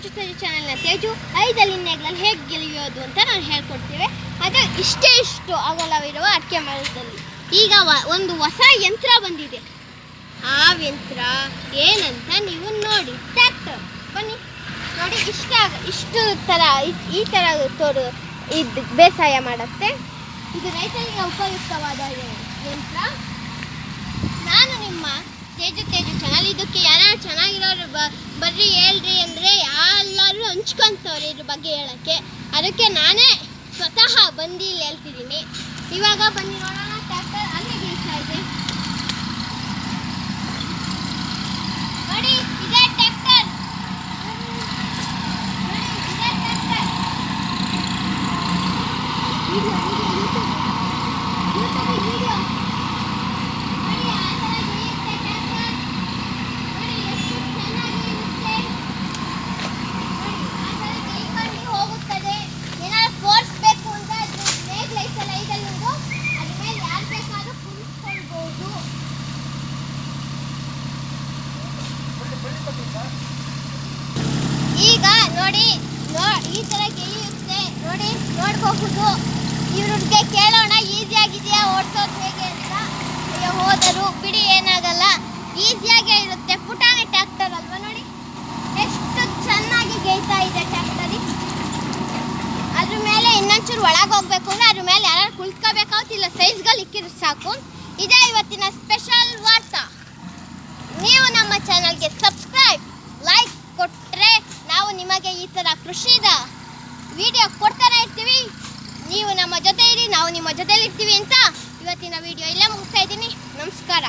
ತೇಜು ಚಾನೆಲ್ನ ತೇಜು 5 ಅಲಿನೆಗಳಲ್ಲಿ ಹೇಗೆ ಗೆಳೆಯೋದು ಅಂತ ನಾನು ಹೇಳ್ಕೊಡ್ತೀವಿ. ಅದು ಇಷ್ಟು ಅಗಲವಿರುವ ಅಡಿಕೆ ಮರದಲ್ಲಿ ಈಗ ಒಂದು ಹೊಸ ಯಂತ್ರ ಬಂದಿದೆ. ಆ ಯಂತ್ರ ಏನಂತ ನೀವು ನೋಡಿ. ಟ್ರ್ಯಾಕ್ಟರ್ ಬನ್ನಿ ನೋಡಿ. ಇಷ್ಟು ಥರ ಈ ಥರ ಇದು ಬೇಸಾಯ ಮಾಡುತ್ತೆ. ಇದು ರೈತರಿಗೆ ಉಪಯುಕ್ತವಾದ ಯಂತ್ರ. ನಾನು ನಿಮ್ಮ ತೇಜು ಚಾನಲ್. ಇದಕ್ಕೆ ಯಾರು ಚೆನ್ನಾಗಿರೋರು ಬರ್ರಿ ಹೇಳ್ರಿ ಅಂದರೆ ಎಲ್ಲರೂ ಹಂಚ್ಕೊಂತವ್ರೆ ಇದ್ರ ಬಗ್ಗೆ ಹೇಳೋಕ್ಕೆ. ಅದಕ್ಕೆ ನಾನೇ ಸ್ವತಃ ಬಂದು ಇಲ್ಲಿ ಹೇಳ್ತಿದ್ದೀನಿ. ಇವಾಗ ಬನ್ನಿ ನೋಡೋಣ. ಟ್ರ್ಯಾಕ್ಟರ್ ಅಲ್ಲಿ ಬೀಳ್ತಾ ಇದೆ ನೋಡಿ. ಇದೇ ಟ್ರ್ಯಾಕ್ಟರ್ ನೋಡಿ. ಇದೇ ಟ್ರ್ಯಾಕ್ಟರ್. ವಿಡಿಯೋ ಈಗ ನೋಡಿ ಈ ಥರ ಗೆಳೆಯುತ್ತೆ ನೋಡಿ. ನೋಡಬಹುದು. ಇವ್ರಿಗೆ ಕೇಳೋಣ ಈಸಿಯಾಗಿದೆಯಾ ಓಡಿಸೋದು ಹೇಗೆ ಅಂತ. ಹೋದರು ಬಿಡಿ, ಏನಾಗಲ್ಲ, ಈಸಿಯಾಗೇ ಇರುತ್ತೆ. ಪುಟಾಣಿ ಟ್ರ್ಯಾಕ್ಟರ್ ಅಲ್ವಾ ನೋಡಿ ಎಷ್ಟು ಚೆನ್ನಾಗಿ ಗೇಯ್ತಾ ಇದೆ ಟ್ರ್ಯಾಕ್ಟರಿ. ಅದ್ರ ಮೇಲೆ ಇನ್ನೊಂಚೂರು ಒಳಗೆ ಹೋಗ್ಬೇಕು ಅಂದರೆ ಅದ್ರ ಮೇಲೆ ಯಾರು ಕುಳಿತ್ಕೋಬೇಕಾಗುತ್ತಿಲ್ಲ. ಸೈಜ್ಗಳು ಇಕ್ಕಿದ್ರೆ ಸಾಕು. ಇದೇ ಇವತ್ತಿನ ಸ್ಪೆಷಲ್ ವಾರ್ತಾ. ನೀವು ನಮ್ಮ ಚಾನಲ್ಗೆ ಸಬ್ಸ್ಕ್ರೈಬ್ ಲೈಕ್ ಕೊಟ್ಟರೆ ನಾವು ನಿಮಗೆ ಈ ಥರ ಕೃಷಿದ ವಿಡಿಯೋ ಕೊಡ್ತಾನೆ ಇರ್ತೀವಿ. ನೀವು ನಮ್ಮ ಜೊತೆ ಇರಿ, ನಾವು ನಿಮ್ಮ ಜೊತೆಲಿ ಇರ್ತೀವಿ ಅಂತ ಇವತ್ತಿನ ವಿಡಿಯೋ ಇಲ್ಲೇ ಮುಗಿಸ್ತಾ ಇದ್ದೀನಿ. ನಮಸ್ಕಾರ.